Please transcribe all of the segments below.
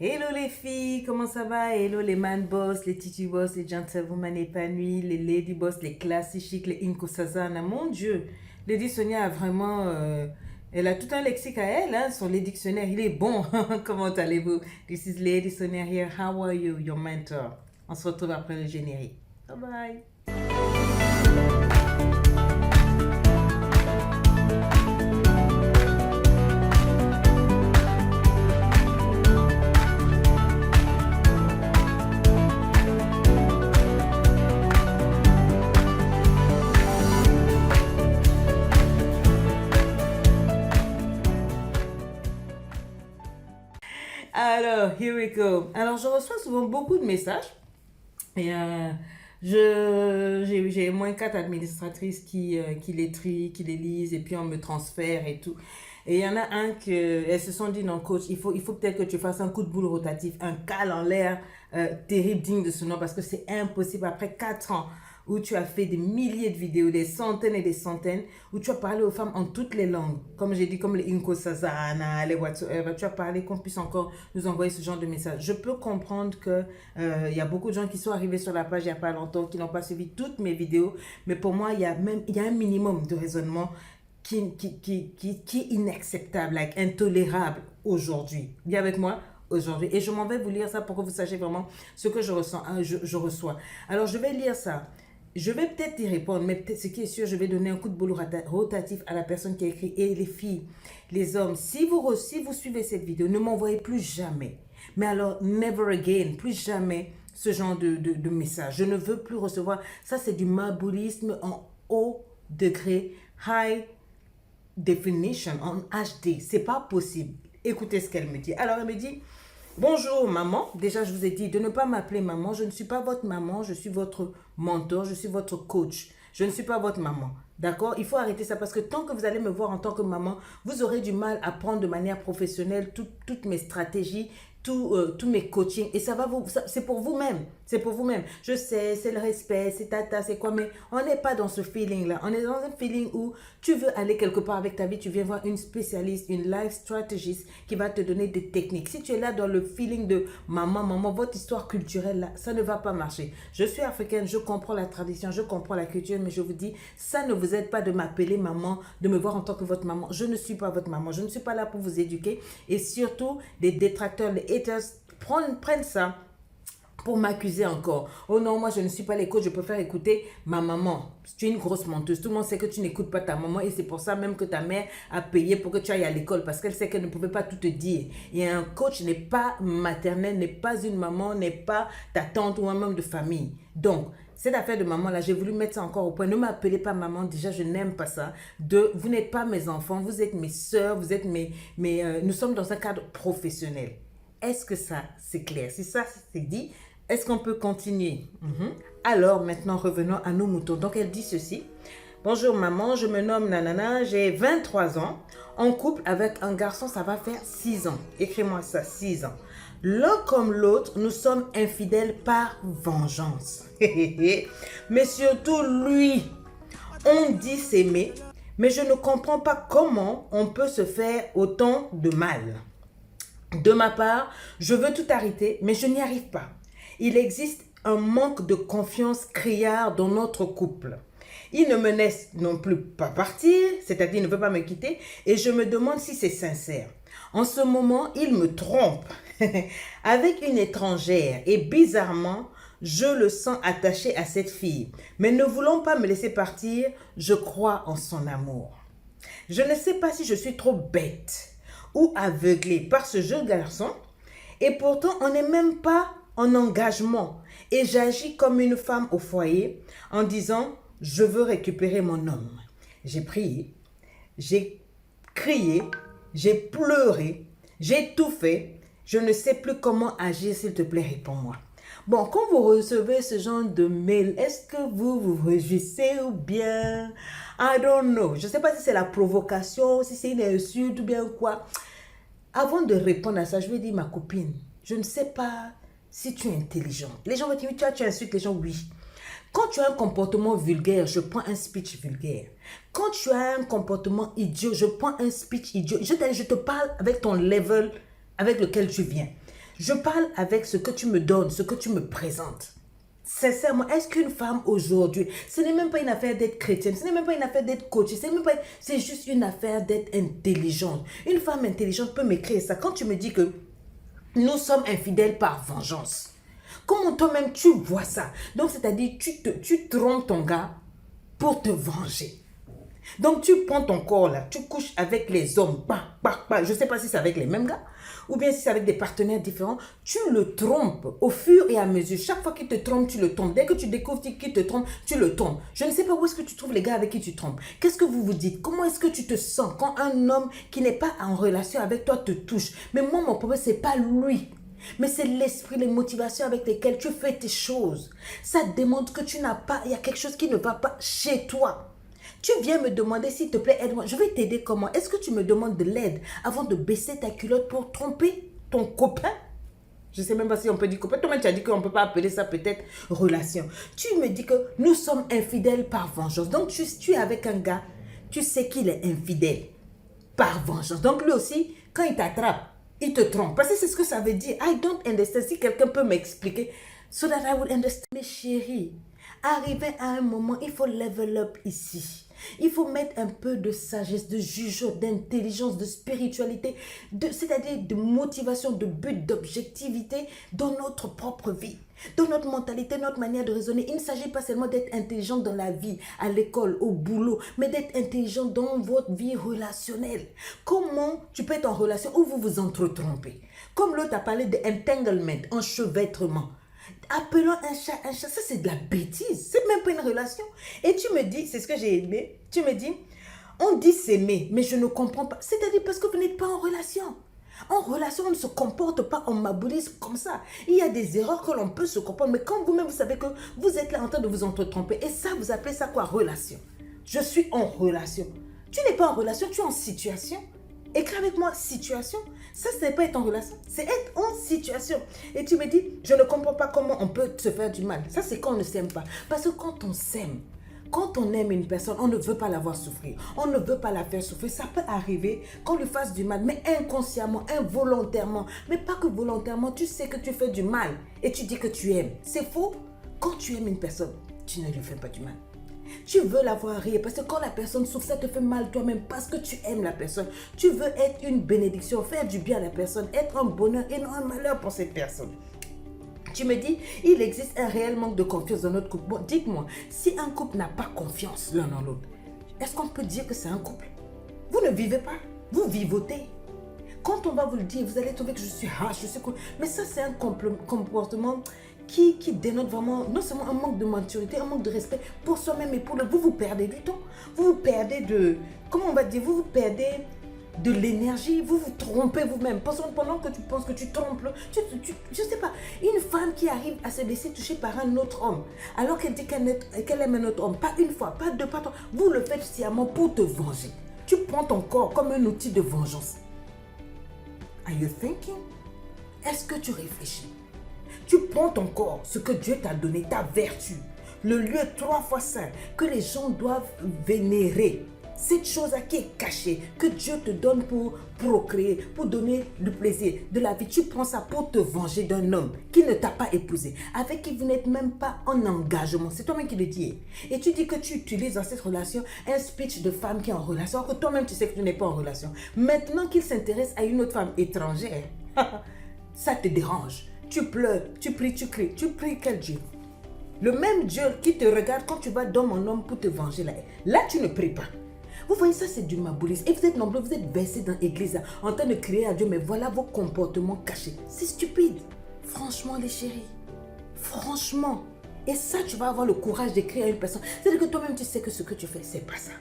Hello les filles, comment ça va? Hello les man boss, les titi boss, les gentlewomen épanouis, les lady boss, les classiques chic, les Inko Sazana. Mon Dieu, Lady Sonia a vraiment... elle a tout un lexique à elle, hein, son les dictionnaires, il est bon. Comment allez-vous? This is Lady Sonia here. How are you, your mentor? On se retrouve après le générique. Bye bye. Alors, here we go. Alors, je reçois souvent beaucoup de messages. Et j'ai moins quatre administratrices qui les trient, qui les lisent, et puis on me transfère et tout. Et il y en a un que elles se sont dit, non, coach, il faut peut-être que tu fasses un coup de boule rotatif, un cal en l'air terrible, digne de ce nom, parce que c'est impossible. Après 4 ans où tu as fait des milliers de vidéos, des centaines et des centaines, où tu as parlé aux femmes en toutes les langues, comme j'ai dit, comme les Inko Sazana, les whatsoever, tu as parlé qu'on puisse encore nous envoyer ce genre de message. Je peux comprendre que il y a beaucoup de gens qui sont arrivés sur la page il n'y a pas longtemps, qui n'ont pas suivi toutes mes vidéos, mais pour moi, il y a un minimum de raisonnement qui est inacceptable, like, intolérable aujourd'hui. Bien avec moi aujourd'hui. Et je m'en vais vous lire ça pour que vous sachiez vraiment ce que je ressens, hein, je reçois. Alors, je vais lire ça. Je vais peut-être y répondre, mais peut-être ce qui est sûr, je vais donner un coup de boule rotatif à la personne qui a écrit. Et les filles, les hommes, si vous suivez cette vidéo, ne m'envoyez plus jamais. Mais alors, never again, plus jamais ce genre de message. Je ne veux plus recevoir. Ça, c'est du maboulisme en haut degré, high definition, en HD. C'est pas possible. Écoutez ce qu'elle me dit. Alors, elle me dit... Bonjour maman, déjà je vous ai dit de ne pas m'appeler maman, je ne suis pas votre maman, je suis votre mentor, je suis votre coach, je ne suis pas votre maman, d'accord? Il faut arrêter ça parce que tant que vous allez me voir en tant que maman, vous aurez du mal à prendre de manière professionnelle toutes mes stratégies, tous mes coachings et ça va vous, c'est pour vous-même, c'est pour vous-même. Je sais, c'est le respect, c'est tata, c'est quoi, mais on n'est pas dans ce feeling-là, on est dans un feeling où tu veux aller quelque part avec ta vie, tu viens voir une spécialiste, une life strategist qui va te donner des techniques. Si tu es là dans le feeling de maman, votre histoire culturelle là, ça ne va pas marcher. Je suis africaine, je comprends la tradition, je comprends la culture, mais je vous dis, ça ne vous aide pas de m'appeler maman, de me voir en tant que votre maman. Je ne suis pas votre maman, je ne suis pas là pour vous éduquer et surtout les détracteurs, les haters prennent ça pour m'accuser encore. Oh non, moi je ne suis pas les coachs, je préfère écouter ma maman. Tu es une grosse menteuse. Tout le monde sait que tu n'écoutes pas ta maman et c'est pour ça même que ta mère a payé pour que tu ailles à l'école parce qu'elle sait qu'elle ne pouvait pas tout te dire. Et un coach n'est pas maternel, n'est pas une maman, n'est pas ta tante ou un membre de famille. Donc, cette affaire de maman là, j'ai voulu mettre ça encore au point. Ne m'appelez pas maman, déjà je n'aime pas ça. Vous n'êtes pas mes enfants, vous êtes mes soeurs, vous êtes nous sommes dans un cadre professionnel. Est-ce que ça, c'est clair? Si ça, c'est dit, est-ce qu'on peut continuer? Alors, maintenant, revenons à nos moutons. Donc, elle dit ceci. Bonjour maman, je me nomme Nanana, j'ai 23 ans, en couple avec un garçon, ça va faire 6 ans. Écris-moi ça, 6 ans. L'un comme l'autre, nous sommes infidèles par vengeance. Mais surtout lui, on dit s'aimer, mais je ne comprends pas comment on peut se faire autant de mal. De ma part, je veux tout arrêter, mais je n'y arrive pas. Il existe un manque de confiance criard dans notre couple. Il ne me laisse non plus pas partir, c'est-à-dire il ne veut pas me quitter, et je me demande si c'est sincère. En ce moment, il me trompe avec une étrangère et bizarrement, je le sens attaché à cette fille. Mais ne voulant pas me laisser partir, je crois en son amour. Je ne sais pas si je suis trop bête ou aveuglée par ce jeune garçon et pourtant on n'est même pas en engagement et j'agis comme une femme au foyer en disant je veux récupérer mon homme. J'ai prié, j'ai crié, j'ai pleuré, j'ai tout fait. Je ne sais plus comment agir, s'il te plaît, réponds-moi. Bon, quand vous recevez ce genre de mail, est-ce que vous vous réjouissez ou bien... I don't know. Je ne sais pas si c'est la provocation, si c'est une insulte ou bien quoi. Avant de répondre à ça, je vais dire ma copine, je ne sais pas si tu es intelligente. Les gens vont dire, tu insultes les gens, oui. Quand tu as un comportement vulgaire, je prends un speech vulgaire. Quand tu as un comportement idiot, je prends un speech idiot. Je te parle avec ton level avec lequel tu viens. Je parle avec ce que tu me donnes, ce que tu me présentes. Sincèrement, est-ce qu'une femme aujourd'hui, ce n'est même pas une affaire d'être chrétienne, ce n'est même pas une affaire d'être coach, c'est juste une affaire d'être intelligente. Une femme intelligente peut m'écrire ça. Quand tu me dis que nous sommes infidèles par vengeance, comment toi-même tu vois ça? Donc c'est-à-dire tu trompes ton gars pour te venger. Donc tu prends ton corps là, tu couches avec les hommes, je ne sais pas si c'est avec les mêmes gars, ou bien si c'est avec des partenaires différents, tu le trompes au fur et à mesure. Chaque fois qu'il te trompe, tu le trompes. Dès que tu découvres qu'il te trompe, tu le trompes. Je ne sais pas où est-ce que tu trouves les gars avec qui tu trompes. Qu'est-ce que vous vous dites? Comment est-ce que tu te sens quand un homme qui n'est pas en relation avec toi te touche? Mais moi, mon problème, c'est pas lui. Mais c'est l'esprit, les motivations avec lesquelles tu fais tes choses. Ça démontre que tu n'as pas, il y a quelque chose qui ne va pas chez toi. Tu viens me demander, s'il te plaît, aide-moi. Je vais t'aider comment? Est-ce que tu me demandes de l'aide avant de baisser ta culotte pour tromper ton copain? Je ne sais même pas si on peut dire copain. Toi-même, tu as dit qu'on ne peut pas appeler ça peut-être relation. Tu me dis que nous sommes infidèles par vengeance. Donc, tu es avec un gars, tu sais qu'il est infidèle par vengeance. Donc, lui aussi, quand il t'attrape, il te trompe. Parce que c'est ce que ça veut dire. I don't understand. Si quelqu'un peut m'expliquer, so that I would understand. Mais chérie, arrivé à un moment, il faut level up ici. Il faut mettre un peu de sagesse, de jugement, d'intelligence, de spiritualité, c'est-à-dire de motivation, de but, d'objectivité dans notre propre vie, dans notre mentalité, notre manière de raisonner. Il ne s'agit pas seulement d'être intelligent dans la vie, à l'école, au boulot, mais d'être intelligent dans votre vie relationnelle. Comment tu peux être en relation où vous vous entretrompez? Comme l'autre a parlé d'entanglement, enchevêtrement. Appelons un chat, ça c'est de la bêtise, c'est même pas une relation. Et tu me dis, c'est ce que j'ai aimé, tu me dis, on dit s'aimer, mais je ne comprends pas. C'est-à-dire parce que vous n'êtes pas en relation. En relation, on ne se comporte pas en maboulise comme ça. Il y a des erreurs que l'on peut se comprendre, mais quand vous-même vous savez que vous êtes là en train de vous entretromper, et ça, vous appelez ça quoi? Relation. Je suis en relation. Tu n'es pas en relation, tu es en situation. Écris avec moi, situation. Ça, ce n'est pas être en relation, c'est être en situation. Et tu me dis, je ne comprends pas comment on peut se faire du mal. Ça, c'est quand on ne s'aime pas. Parce que quand on s'aime, quand on aime une personne, on ne veut pas la voir souffrir. On ne veut pas la faire souffrir. Ça peut arriver qu'on lui fasse du mal, mais inconsciemment, involontairement. Mais pas que volontairement, tu sais que tu fais du mal et tu dis que tu aimes. C'est faux. Quand tu aimes une personne, tu ne lui fais pas du mal. Tu veux la voir rire parce que quand la personne souffre, ça te fait mal toi-même parce que tu aimes la personne. Tu veux être une bénédiction, faire du bien à la personne, être un bonheur et non un malheur pour cette personne. Tu me dis, il existe un réel manque de confiance dans notre couple. Bon, dites-moi, si un couple n'a pas confiance l'un en l'autre, est-ce qu'on peut dire que c'est un couple? Vous ne vivez pas, vous vivotez. Quand on va vous le dire, vous allez trouver que je suis hache, je suis cool. Mais ça, c'est un comportement qui dénote vraiment non seulement un manque de maturité, un manque de respect pour soi-même et pour le... Vous perdez du temps. Vous perdez de... Comment on va dire? Vous perdez de l'énergie. Vous vous trompez vous-même. Pendant que tu penses que tu trompes, je sais pas. Une femme qui arrive à se laisser toucher par un autre homme, alors qu'elle dit qu'elle aime un autre homme, pas une fois, pas deux, pas trois. Vous le faites sciemment pour te venger. Tu prends ton corps comme un outil de vengeance. Are you thinking? Est-ce que tu réfléchis? Tu prends ton corps, ce que Dieu t'a donné, ta vertu, le lieu 3 fois saint que les gens doivent vénérer. Cette chose qui est cachée, que Dieu te donne pour procréer, pour donner le plaisir de la vie. Tu prends ça pour te venger d'un homme qui ne t'a pas épousé, avec qui vous n'êtes même pas en engagement. C'est toi-même qui le dis. Et tu dis que tu utilises dans cette relation un speech de femme qui est en relation, alors que toi-même tu sais que tu n'es pas en relation. Maintenant qu'il s'intéresse à une autre femme étrangère, ça te dérange. Tu pleures, tu pries, tu cries. Tu pries quel Dieu? Le même Dieu qui te regarde quand tu vas d'homme en homme pour te venger. Là tu ne pries pas. Vous voyez, ça c'est du maboulisme. Et vous êtes nombreux, vous êtes versés dans l'église en train de crier à Dieu, mais voilà vos comportements cachés. C'est stupide. Franchement, les chéris. Franchement. Et ça, tu vas avoir le courage d'écrire à une personne. C'est-à-dire que toi-même, tu sais que ce que tu fais, c'est pas ça.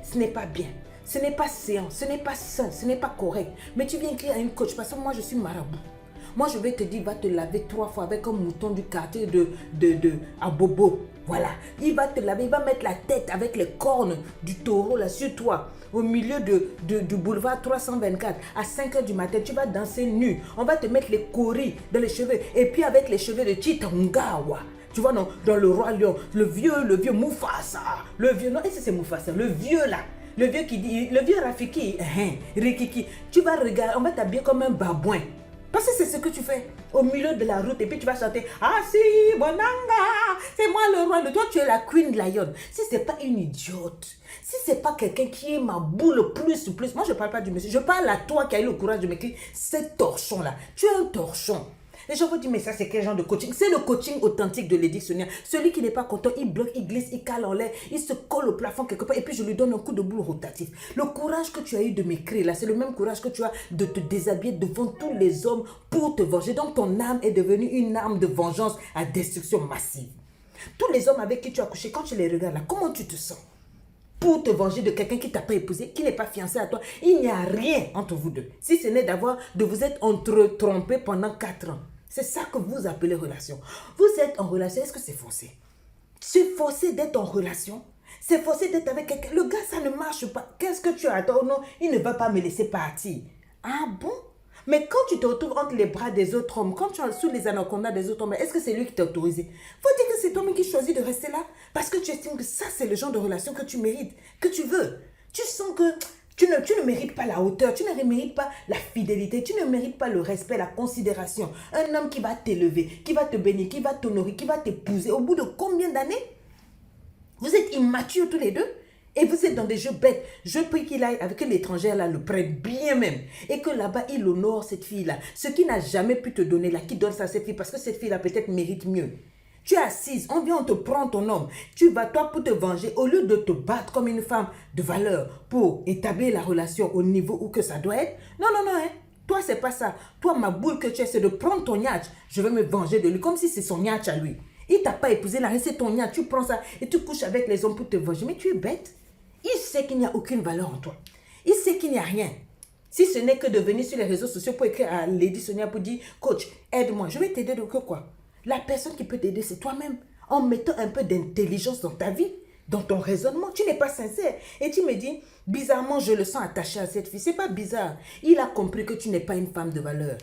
Ce n'est pas bien. Ce n'est pas séant. Ce n'est pas sain. Ce n'est pas correct. Mais tu viens écrire à une coach parce que moi, je suis marabout. Moi, je vais te dire, va te laver 3 fois avec un mouton du quartier à Bobo. Voilà. Il va te laver, il va mettre la tête avec les cornes du taureau là sur toi. Au milieu du boulevard 324, à 5 h du matin, tu vas danser nu. On va te mettre les coris dans les cheveux. Et puis avec les cheveux de Chitangawa. Tu vois, dans le roi lion, le vieux Mufasa. Le vieux, non, et c'est Mufasa, le vieux là. Le vieux qui dit, le vieux Rafiki, Rikiki. Tu vas regarder, on va t'habiller comme un babouin. Parce que c'est ce que tu fais au milieu de la route et puis tu vas chanter ah si, bonanga, c'est moi le roi. Toi, tu es la queen lion. Si c'est pas une idiote, si c'est pas quelqu'un qui est ma boule plus, moi je parle pas du monsieur, je parle à toi qui as eu le courage de m'écrire ce torchon-là. Tu es un torchon. Les gens vont dire, mais ça, c'est quel genre de coaching? C'est le coaching authentique de l'édictionnaire. Celui qui n'est pas content, il bloque, il glisse, il cale en l'air, il se colle au plafond quelque part et puis je lui donne un coup de boule rotatif. Le courage que tu as eu de m'écrire là, c'est le même courage que tu as de te déshabiller devant tous les hommes pour te venger. Donc ton âme est devenue une arme de vengeance à destruction massive. Tous les hommes avec qui tu as couché, quand tu les regardes là, comment tu te sens? Pour te venger de quelqu'un qui ne t'a pas épousé, qui n'est pas fiancé à toi. Il n'y a rien entre vous deux. Si ce n'est de vous être entre-trompés pendant 4 ans. C'est ça que vous appelez relation. Vous êtes en relation, est-ce que c'est forcé? C'est forcé d'être en relation. C'est forcé d'être avec quelqu'un. Le gars, ça ne marche pas. Qu'est-ce que tu attends? Non, il ne va pas me laisser partir. Ah bon? Mais quand tu te retrouves entre les bras des autres hommes, quand tu es sous les anacondas des autres hommes, est-ce que c'est lui qui t'a autorisé? Faut dire que c'est toi-même qui choisis de rester là parce que tu estimes que ça, c'est le genre de relation que tu mérites, que tu veux. Tu sens que tu ne mérites pas la hauteur, tu ne mérites pas la fidélité, tu ne mérites pas le respect, la considération. Un homme qui va t'élever, qui va te bénir, qui va t'honorer, qui va t'épouser. Au bout de combien d'années? Vous êtes immatures tous les deux et vous êtes dans des jeux bêtes. Je prie qu'il aille avec l'étranger là, le prenne bien même. Et que là-bas, il honore cette fille-là. Ce qu'il n'a jamais pu te donner là, qui donne ça à cette fille parce que cette fille-là peut-être mérite mieux. Tu es assise, on vient, on te prend ton homme. Tu vas, toi, pour te venger, au lieu de te battre comme une femme de valeur pour établir la relation au niveau où que ça doit être. Non, non, non, hein. Toi, c'est pas ça. Toi, ma boule que tu es, c'est de prendre ton nyatch. Je vais me venger de lui, comme si c'est son nyatch à lui. Il t'a pas épousé, là, c'est ton nyatch. Tu prends ça et tu couches avec les hommes pour te venger. Mais tu es bête. Il sait qu'il n'y a aucune valeur en toi. Il sait qu'il n'y a rien. Si ce n'est que de venir sur les réseaux sociaux pour écrire à Lady Sonia pour dire, coach, aide-moi, je vais t'aider de quoi? La personne qui peut t'aider, c'est toi-même. En mettant un peu d'intelligence dans ta vie, dans ton raisonnement. Tu n'es pas sincère. Et tu me dis, bizarrement, je le sens attaché à cette fille. C'est pas bizarre. Il a compris que tu n'es pas une femme de valeur.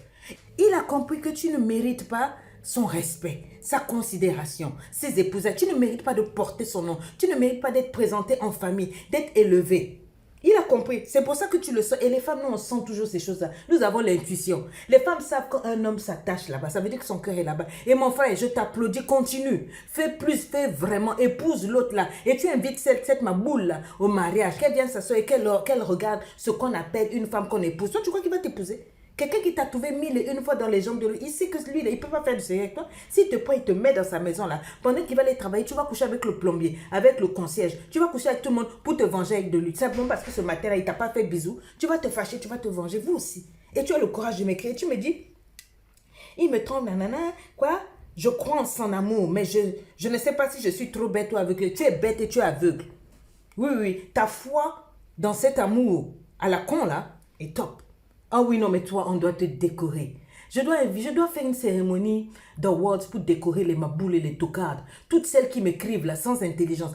Il a compris que tu ne mérites pas son respect, sa considération, ses épousailles. Tu ne mérites pas de porter son nom. Tu ne mérites pas d'être présenté en famille, d'être élevé. Il a compris. C'est pour ça que tu le sens. Et les femmes, nous, on sent toujours ces choses-là. Nous avons l'intuition. Les femmes savent quand un homme s'attache là-bas. Ça veut dire que son cœur est là-bas. Et mon frère, je t'applaudis. Continue. Fais plus. Fais vraiment. Épouse l'autre là. Et tu invites cette ma boule là au mariage. Qu'elle vienne s'asseoir et qu'elle regarde ce qu'on appelle une femme qu'on épouse. Toi, tu crois qu'il va t'épouser? Quelqu'un qui t'a trouvé 1001 fois dans les jambes de lui, il sait que lui, il ne peut pas faire du sérieux avec toi. S'il te prend, il te met dans sa maison là. Pendant qu'il va aller travailler, tu vas coucher avec le plombier, avec le concierge. Tu vas coucher avec tout le monde pour te venger avec de lui. Simplement parce que ce matin-là, il ne t'a pas fait bisous. Tu vas te fâcher, tu vas te venger, vous aussi. Et tu as le courage de m'écrire. Tu me dis, il me trompe, nanana, quoi? Je crois en son amour, mais je ne sais pas si je suis trop bête ou aveugle. Tu es bête et tu es aveugle. Oui, oui, ta foi dans cet amour à la con là est top. Ah oui, non, mais toi, on doit te décorer. Je dois faire une cérémonie d'awards pour décorer les maboules et les tocardes. Toutes celles qui m'écrivent là, sans intelligence.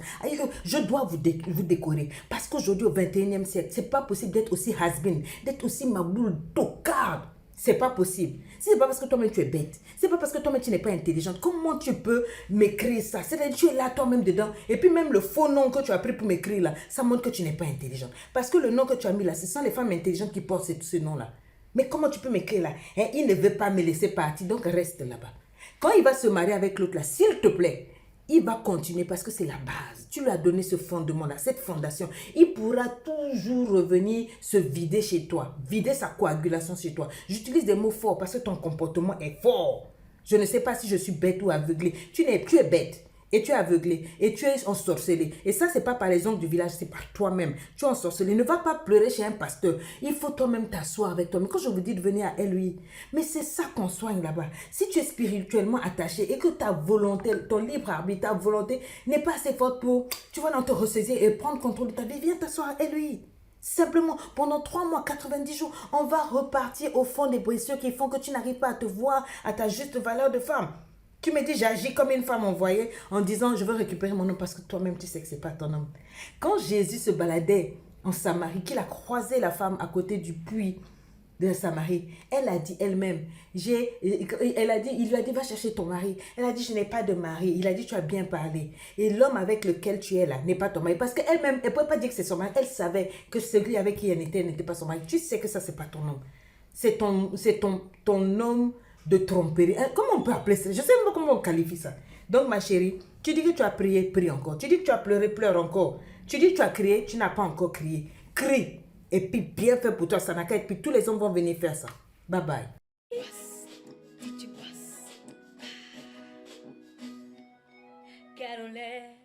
Je dois vous décorer. Parce qu'aujourd'hui, au 21e siècle, c'est pas possible d'être aussi has-been, d'être aussi maboule tocarde. C'est pas possible. Si c'est pas parce que toi-même tu es bête, c'est pas parce que toi-même tu n'es pas intelligente, comment tu peux m'écrire ça? C'est-à-dire tu es là toi-même dedans, et puis même le faux nom que tu as pris pour m'écrire là, ça montre que tu n'es pas intelligente. Parce que le nom que tu as mis là, ce sont les femmes intelligentes qui portent ce nom-là. Mais comment tu peux m'écrire là? Il ne veut pas me laisser partir, donc reste là-bas. Quand il va se marier avec l'autre là, s'il te plaît, il va continuer parce que c'est la base. Tu lui as donné ce fondement-là, cette fondation. Il pourra toujours revenir se vider chez toi, vider sa coagulation chez toi. J'utilise des mots forts parce que ton comportement est fort. Je ne sais pas si je suis bête ou aveuglée. Tu es bête. Et tu es aveuglé, et tu es ensorcelé. Et ça, c'est pas par les ongles du village, c'est par toi-même. Tu es ensorcelé. Ne va pas pleurer chez un pasteur. Il faut toi-même t'asseoir avec toi. Mais quand je vous dis de venir à lui, mais c'est ça qu'on soigne là-bas. Si tu es spirituellement attaché et que ta volonté, ton libre arbitre, ta volonté n'est pas assez forte pour, tu vas dans te ressaisir et prendre contrôle de ta vie, viens t'asseoir à lui. Simplement, pendant 3 mois, 90 jours, on va repartir au fond des blessures qui font que tu n'arrives pas à te voir à ta juste valeur de femme. Tu me dis, j'agis comme une femme envoyée en disant, je veux récupérer mon homme parce que toi-même, tu sais que ce n'est pas ton homme. Quand Jésus se baladait en Samarie, qu'il a croisé la femme à côté du puits de Samarie, elle a dit elle-même, il lui a dit, va chercher ton mari. Elle a dit, je n'ai pas de mari. Il a dit, tu as bien parlé. Et l'homme avec lequel tu es là n'est pas ton mari. Parce qu'elle-même, elle ne pouvait pas dire que c'est son mari. Elle savait que celui avec qui elle était n'était pas son mari. Tu sais que ça, ce n'est pas ton homme. c'est ton homme de tromperie. Comment on peut appeler ça? Je ne sais même pas comment on qualifie ça. Donc, ma chérie, tu dis que tu as prié, prie encore. Tu dis que tu as pleuré, pleure encore. Tu dis que tu as crié, tu n'as pas encore crié. Crie. Et puis, bien fait pour toi, Sanaka. Et puis, tous les hommes vont venir faire ça. Bye bye. Carolette.